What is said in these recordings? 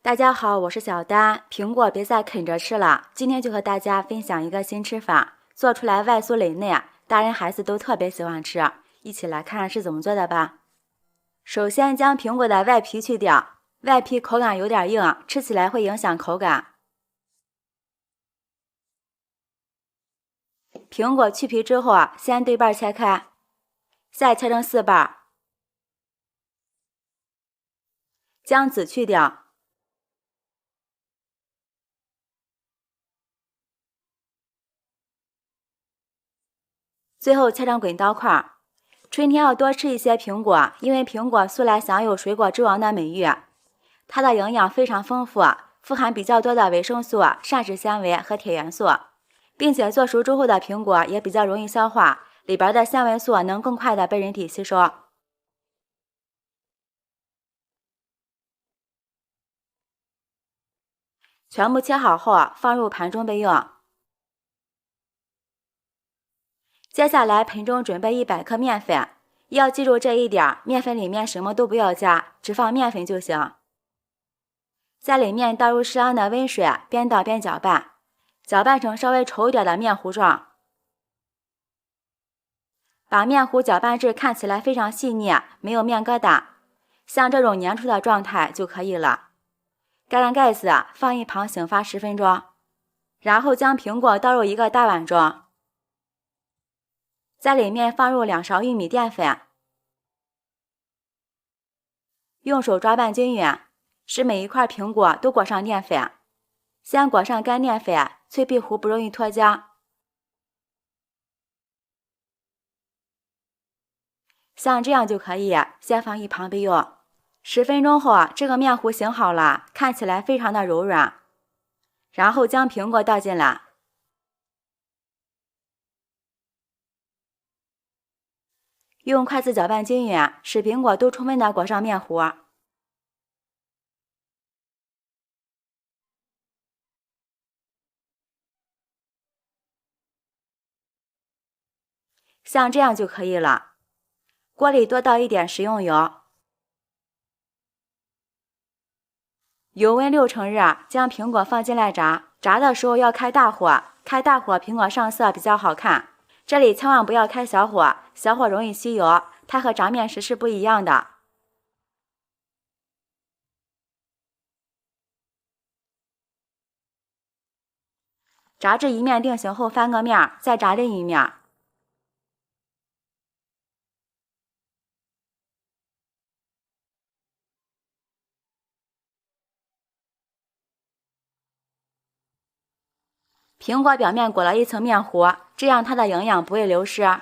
大家好，我是小丹。苹果别再啃着吃了，今天就和大家分享一个新吃法，做出来外酥内嫩，大人孩子都特别喜欢吃。一起来看是怎么做的吧。首先将苹果的外皮去掉，外皮口感有点硬，吃起来会影响口感。苹果去皮之后，先对半切开，再切成4瓣，将籽去掉。最后切成滚刀块。春天要多吃一些苹果，因为苹果素来享有水果之王的美誉，它的营养非常丰富，富含比较多的维生素、膳食纤维和铁元素，并且做熟之后的苹果也比较容易消化，里边的纤维素能更快的被人体吸收。全部切好后放入盘中备用。接下来盆中准备100克面粉，要记住这一点，面粉里面什么都不要加，只放面粉就行。在里面倒入适量的温水，边倒边搅拌，搅拌成稍微稠一点的面糊状。把面糊搅拌至看起来非常细腻，没有面疙瘩，像这种粘稠的状态就可以了。盖上盖子，放一旁醒发10分钟，然后将苹果倒入一个大碗中。在里面放入2勺玉米淀粉，用手抓拌均匀，使每一块苹果都裹上淀粉。先裹上干淀粉，脆皮糊不容易脱浆。像这样就可以，先放一旁备用。10分钟后，这个面糊醒好了，看起来非常的柔软。然后将苹果倒进来。用筷子搅拌均匀，使苹果都充分的裹上面糊。像这样就可以了。锅里多倒一点食用油，油温6成热，将苹果放进来炸。炸的时候要开大火，开大火苹果上色比较好看。这里千万不要开小火，小火容易吸油，它和炸面时是不一样的。炸至一面定型后翻个面，再炸另一面。苹果表面裹了一层面糊，这样它的营养不会流失。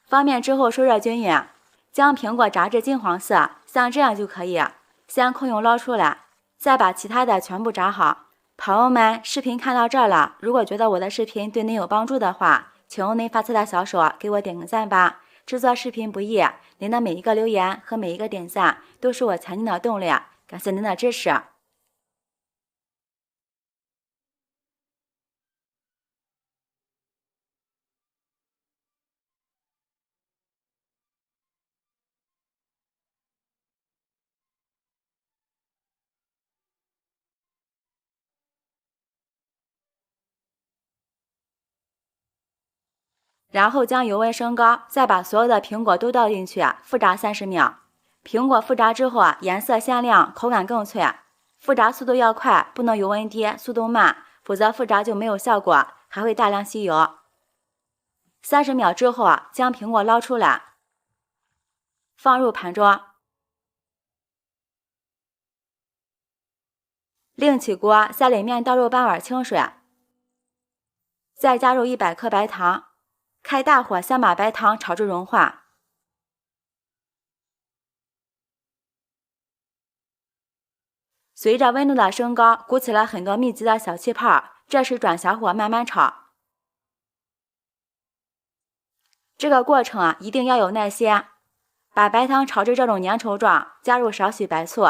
翻面之后收热均匀，将苹果炸至金黄色，像这样就可以。先空油捞出来，再把其他的全部炸好。朋友们，视频看到这儿了，如果觉得我的视频对您有帮助的话，请用您发财的小手给我点个赞吧。制作视频不易，您的每一个留言和每一个点赞都是我前进的动力，感谢您的支持。然后将油温升高，再把所有的苹果都倒进去，复炸30秒。苹果复炸之后颜色鲜亮，口感更脆。复炸速度要快，不能油温低，速度慢，否则复炸就没有效果，还会大量吸油。30秒之后将苹果捞出来，放入盘中。另起锅，在里面倒入半碗清水，再加入100克白糖。开大火，先把白糖炒至融化。随着温度的升高，鼓起了很多密集的小气泡，这时转小火慢慢炒。这个过程一定要有耐心。把白糖炒至这种粘稠状，加入少许白醋。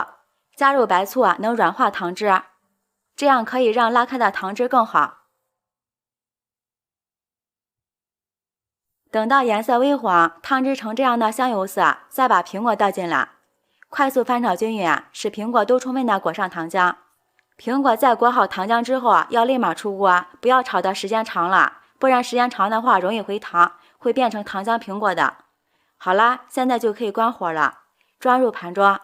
加入白醋能软化糖汁，这样可以让拉开的糖汁更好。等到颜色微黄，汤汁呈这样的香油色，再把苹果倒进来，快速翻炒均匀，使苹果都充分的裹上糖浆。苹果在裹好糖浆之后要立马出锅，不要炒的时间长了，不然时间长的话容易回糖，会变成糖浆苹果的。好啦，现在就可以关火了，装入盘中。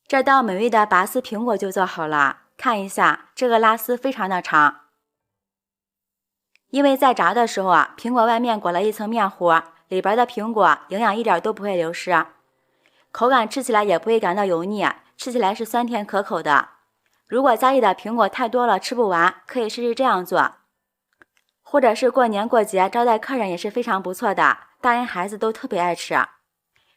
这道美味的拔丝苹果就做好了，看一下，这个拉丝非常的长。因为在炸的时候苹果外面裹了一层面糊，里边的苹果营养一点都不会流失，口感吃起来也不会感到油腻，吃起来是酸甜可口的。如果家里的苹果太多了吃不完，可以试试这样做，或者是过年过节招待客人也是非常不错的，大人孩子都特别爱吃。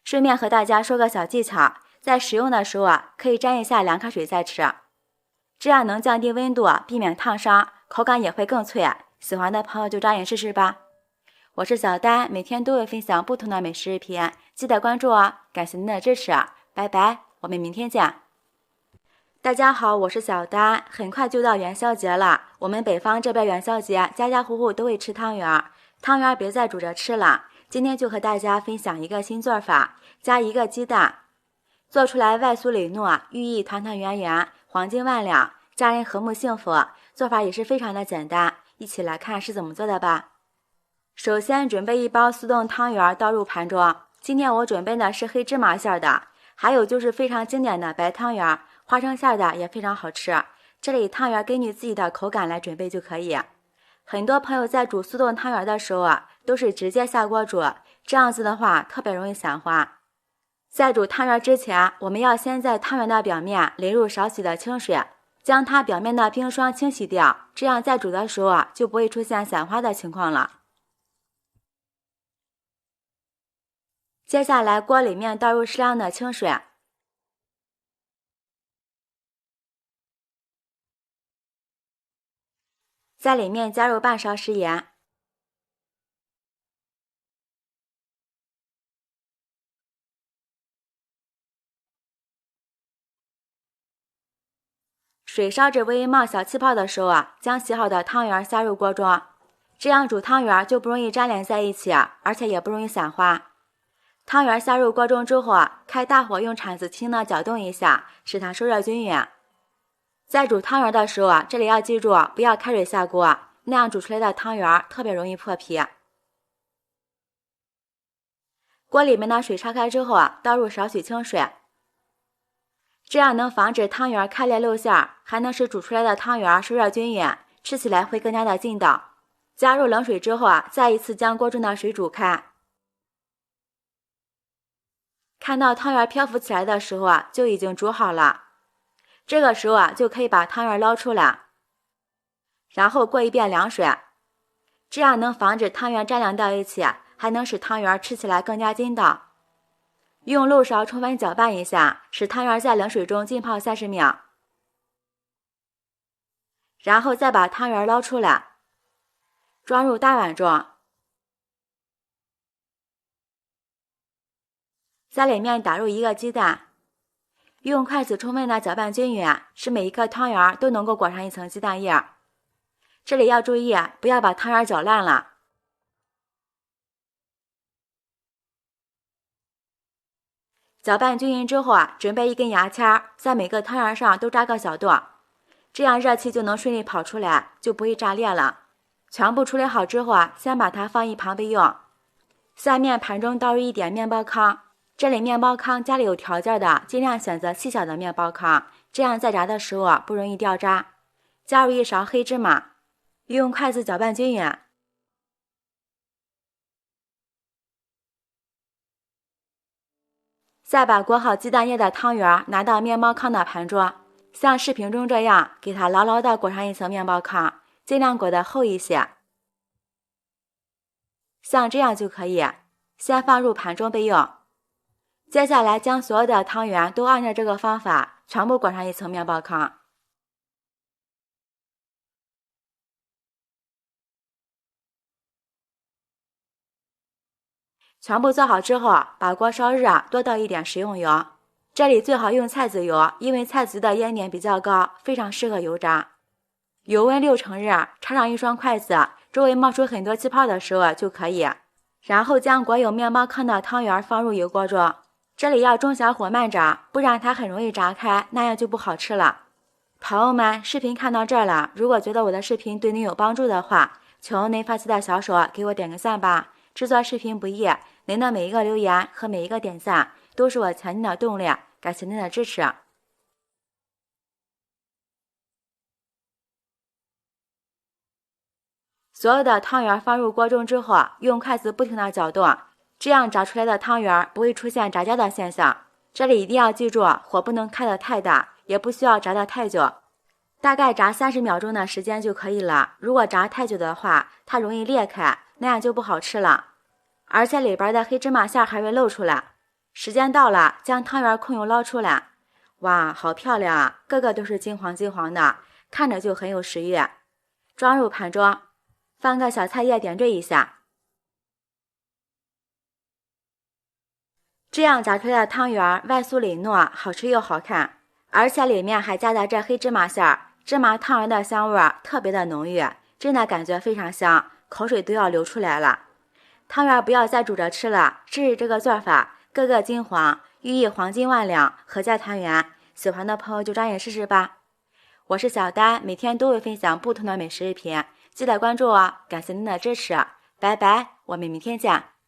顺便和大家说个小技巧，在使用的时候可以沾一下凉开水再吃，这样能降低温度，避免烫伤，口感也会更脆。喜欢的朋友就抓紧试试吧。我是小丹，每天都会分享不同的美食视频，记得关注哦，感谢您的支持，拜拜，我们明天见。大家好，我是小丹，很快就到元宵节了，我们北方这边元宵节家家户户都会吃汤圆，汤圆别再煮着吃了，今天就和大家分享一个新做法，加一个鸡蛋，做出来外酥里糯，寓意团团圆圆，黄金万两，家人和睦幸福。做法也是非常的简单，一起来看是怎么做的吧。首先准备一包速冻汤圆倒入盘中，今天我准备的是黑芝麻馅的，还有就是非常经典的白汤圆，花生馅的也非常好吃。这里汤圆根据自己的口感来准备就可以。很多朋友在煮速冻汤圆的时候都是直接下锅煮，这样子的话特别容易散花。在煮汤圆之前，我们要先在汤圆的表面淋入少许的清水，将它表面的冰霜清洗掉，这样在煮的时候就不会出现散花的情况了。接下来锅里面倒入适量的清水，在里面加入半勺食盐，水烧至微冒小气泡的时候将洗好的汤圆下入锅中，这样煮汤圆就不容易粘连在一起，而且也不容易散花。汤圆下入锅中之后开大火用铲子轻轻的搅动一下，使它收热均匀。在煮汤圆的时候这里要记住不要开水下锅，那样煮出来的汤圆特别容易破皮。锅里面的水烧开之后倒入少许清水，这样能防止汤圆开裂露馅，还能使煮出来的汤圆收热均匀，吃起来会更加的劲道。加入冷水之后再一次将锅中的水煮开。看到汤圆漂浮起来的时候就已经煮好了，这个时候就可以把汤圆捞出来，然后过一遍凉水，这样能防止汤圆粘连到一起，还能使汤圆吃起来更加筋道。用漏勺充分搅拌一下，使汤圆在冷水中浸泡30秒，然后再把汤圆捞出来，装入大碗中，在里面打入一个鸡蛋，用筷子充分的搅拌均匀，使每一颗汤圆都能够裹上一层鸡蛋液。这里要注意不要把汤圆搅烂了。搅拌均匀之后准备一根牙签，在每个汤圆上都扎个小洞，这样热气就能顺利跑出来，就不会炸裂了。全部处理好之后先把它放一旁备用。下面盘中倒入一点面包糠，这里面包糠家里有条件的尽量选择细小的面包糠，这样在炸的时候不容易掉渣。加入一勺黑芝麻，用筷子搅拌均匀。再把裹好鸡蛋液的汤圆拿到面包糠的盘中，像视频中这样给它牢牢地裹上一层面包糠，尽量裹得厚一些，像这样就可以，先放入盘中备用。接下来将所有的汤圆都按照这个方法全部裹上一层面包糠。全部做好之后把锅烧热，多倒一点食用油，这里最好用菜籽油，因为菜籽的烟点比较高，非常适合油炸。油温6成热，插上一双筷子，周围冒出很多气泡的时候就可以。然后将裹有面包糠的汤圆放入油锅中，这里要中小火慢炸，不然它很容易炸开，那样就不好吃了。朋友们，视频看到这儿了，如果觉得我的视频对您有帮助的话，求您发起的小手给我点个赞吧。制作视频不易，您的每一个留言和每一个点赞都是我前进的动力，感谢您的支持。所有的汤圆放入锅中之后，用筷子不停地搅动，这样炸出来的汤圆不会出现炸焦的现象。这里一定要记住，火不能开得太大，也不需要炸得太久，大概炸30秒钟的时间就可以了。如果炸太久的话，它容易裂开，那样就不好吃了，而且里边的黑芝麻馅还会露出来。时间到了，将汤圆控油捞出来。哇，好漂亮啊，个个都是金黄金黄的，看着就很有食欲。装入盘中，放个小菜叶点缀一下。这样炸出来的汤圆外酥里糯，好吃又好看，而且里面还夹杂着黑芝麻馅儿，芝麻汤圆的香味特别的浓郁，真的感觉非常香，口水都要流出来了。汤圆不要再煮着吃了，试试这个做法，个个金黄，寓意黄金万两，阖家团圆。喜欢的朋友就抓紧试试吧。我是小丹，每天都会分享不同的美食视频，记得关注我，感谢您的支持，拜拜，我们明天见。